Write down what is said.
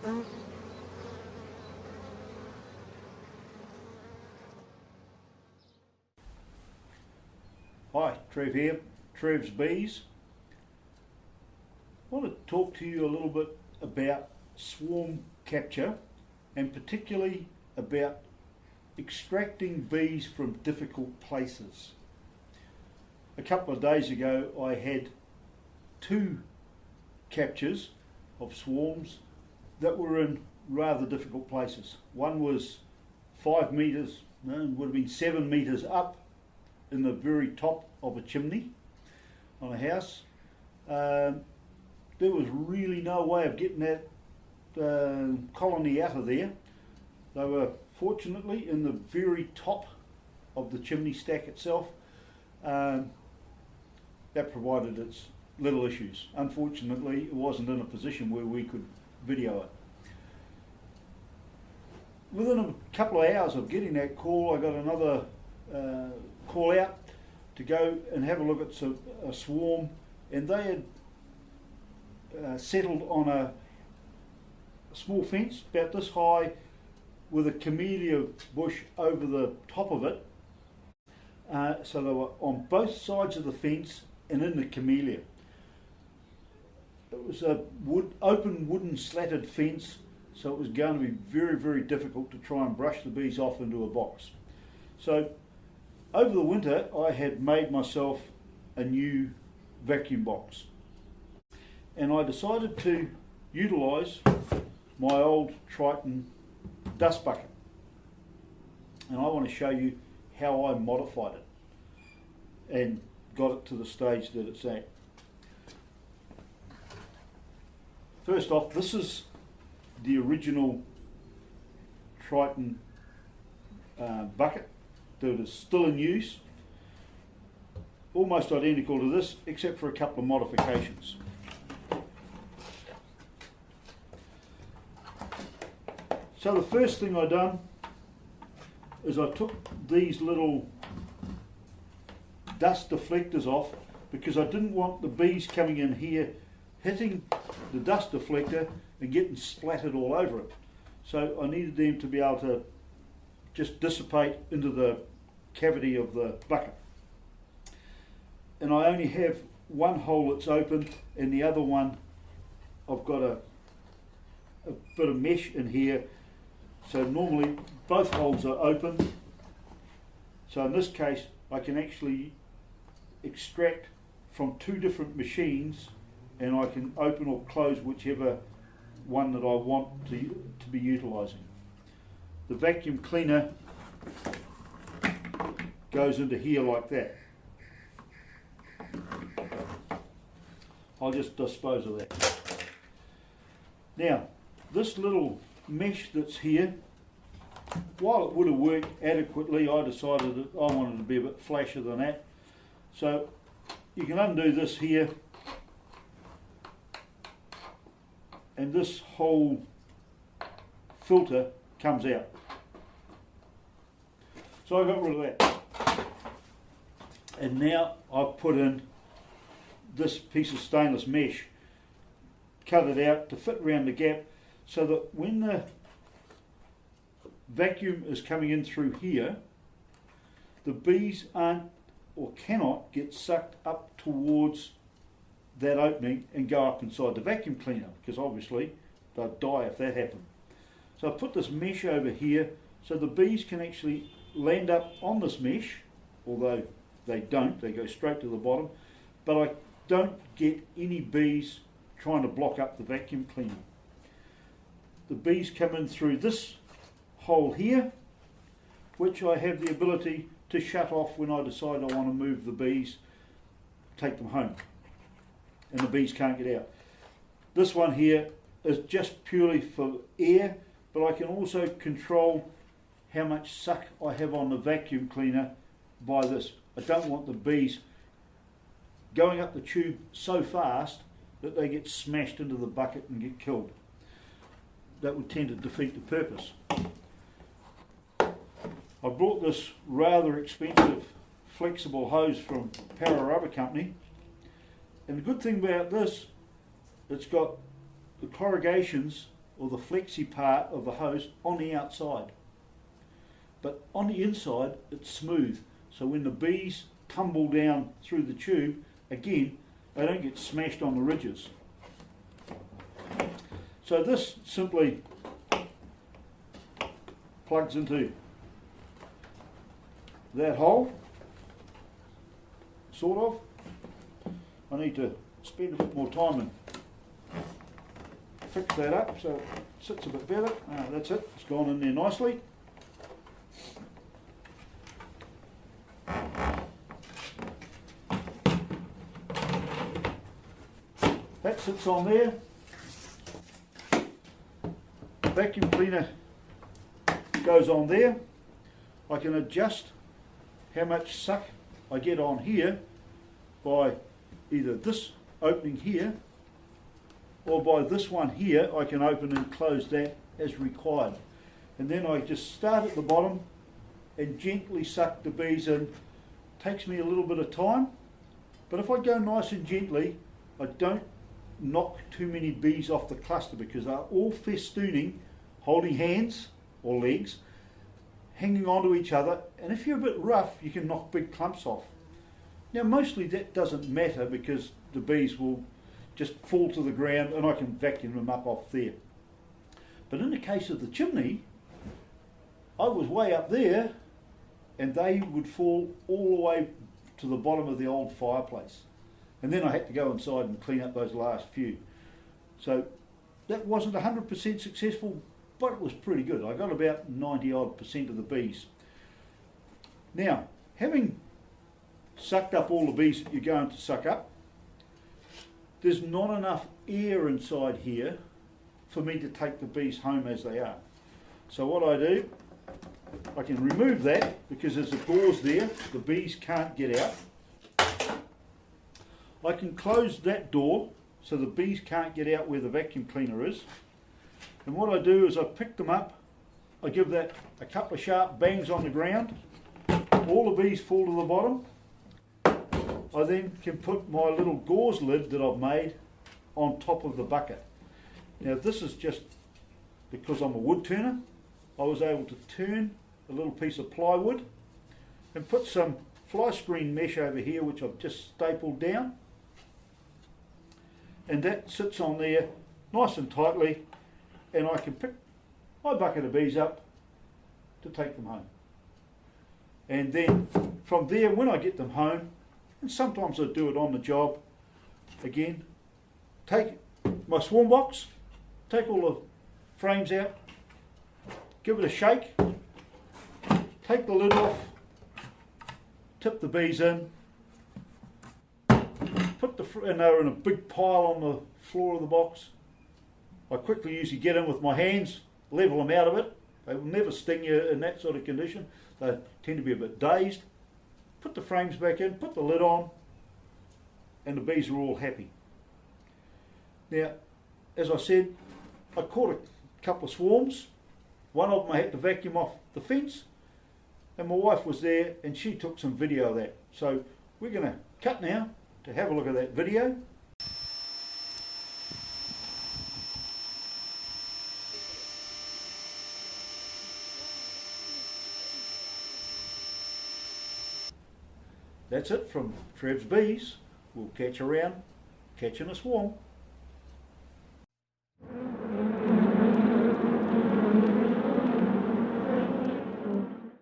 Hi, Trev here, Trevs Bees. I want to talk to you a little bit about swarm capture and particularly about extracting bees from difficult places. A couple of days ago I had 2 captures of swarms that were in rather difficult places. One was 5 metres, would have been 7 metres up in the very top of a chimney on a house. There was really no way of getting that colony out of there. They were fortunately in the very top of the chimney stack itself. That provided its little issues. Unfortunately, it wasn't in a position where we could video it. Within a couple of hours of getting that call, I got another call out to go and have a look at a swarm, and they had settled on a small fence about this high with a camellia bush over the top of it. So they were on both sides of the fence and in the camellia. It was a open wooden slatted fence, so it was going to be very, very difficult to try and brush the bees off into a box. So over the winter I had made myself a new vacuum box, and I decided to utilise my old Triton dust bucket, and I want to show you how I modified it and got it to the stage that it's at. First off, this is the original Triton bucket that is still in use, almost identical to this except for a couple of modifications. So the first thing I done is I took these little dust deflectors off, because I didn't want the bees coming in here hitting the dust deflector and getting splattered all over it. So I needed them to be able to just dissipate into the cavity of the bucket. And I only have one hole that's open, and the other one I've got a bit of mesh in here. So normally both holes are open. So in this case I can actually extract from 2 different machines, and I can open or close whichever one that I want to be utilising. The vacuum cleaner goes into here like that. I'll just dispose of that. Now, this little mesh that's here, while it would have worked adequately, I decided that I wanted to be a bit flashier than that. So you can undo this here, and this whole filter comes out. So I got rid of that. And now I've put in this piece of stainless mesh, cut it out to fit around the gap, so that when the vacuum is coming in through here, the bees aren't or cannot get sucked up towards that opening and go up inside the vacuum cleaner, because obviously they'll die if that happened. So I put this mesh over here so the bees can actually land up on this mesh, although they don't, they go straight to the bottom, but I don't get any bees trying to block up the vacuum cleaner. The bees come in through this hole here, which I have the ability to shut off when I decide I want to move the bees, take them home, and the bees can't get out. This one here is just purely for air, but I can also control how much suck I have on the vacuum cleaner by this. I don't want the bees going up the tube so fast that they get smashed into the bucket and get killed. That would tend to defeat the purpose. I bought this rather expensive flexible hose from Power Rubber Company, and the good thing about this, it's got the corrugations or the flexi part of the hose on the outside. But on the inside it's smooth, so when the bees tumble down through the tube, again, they don't get smashed on the ridges. So this simply plugs into that hole, sort of. I need to spend a bit more time and fix that up so it sits a bit better. That's it, it's gone in there nicely. That sits on there. Vacuum cleaner goes on there. I can adjust how much suck I get on here by either this opening here or by this one here. I can open and close that as required. And then I just start at the bottom and gently suck the bees in. Takes me a little bit of time, but if I go nice and gently, I don't knock too many bees off the cluster because they're all festooning, holding hands or legs, hanging onto each other, and if you're a bit rough you can knock big clumps off. Now mostly that doesn't matter because the bees will just fall to the ground and I can vacuum them up off there. But in the case of the chimney, I was way up there and they would fall all the way to the bottom of the old fireplace. And then I had to go inside and clean up those last few. So that wasn't 100% successful, but it was pretty good. I got about 90% of the bees. Now, having sucked up all the bees that you're going to suck up, there's not enough air inside here for me to take the bees home as they are. So what I do, I can remove that because there's a gauze there, the bees can't get out. I can close that door so the bees can't get out where the vacuum cleaner is. And what I do is I pick them up, I give that a couple of sharp bangs on the ground, all the bees fall to the bottom. I then can put my little gauze lid that I've made on top of the bucket. Now this is just because I'm a wood turner. I was able to turn a little piece of plywood and put some fly screen mesh over here which I've just stapled down, and that sits on there nice and tightly, and I can pick my bucket of bees up to take them home. And then from there, when I get them home, and sometimes I do it on the job, again, take my swarm box, take all the frames out, give it a shake, take the lid off, tip the bees in, and they're in a big pile on the floor of the box. I quickly usually get in with my hands, level them out of it. They will never sting you in that sort of condition. They tend to be a bit dazed. Put the frames back in, put the lid on, and the bees are all happy. Now, as I said, I caught a couple of swarms. One of them I had to vacuum off the fence, and my wife was there and she took some video of that. So we're going to cut now to have a look at that video. That's it from Trevs Bees. We'll catch you around catching a swarm.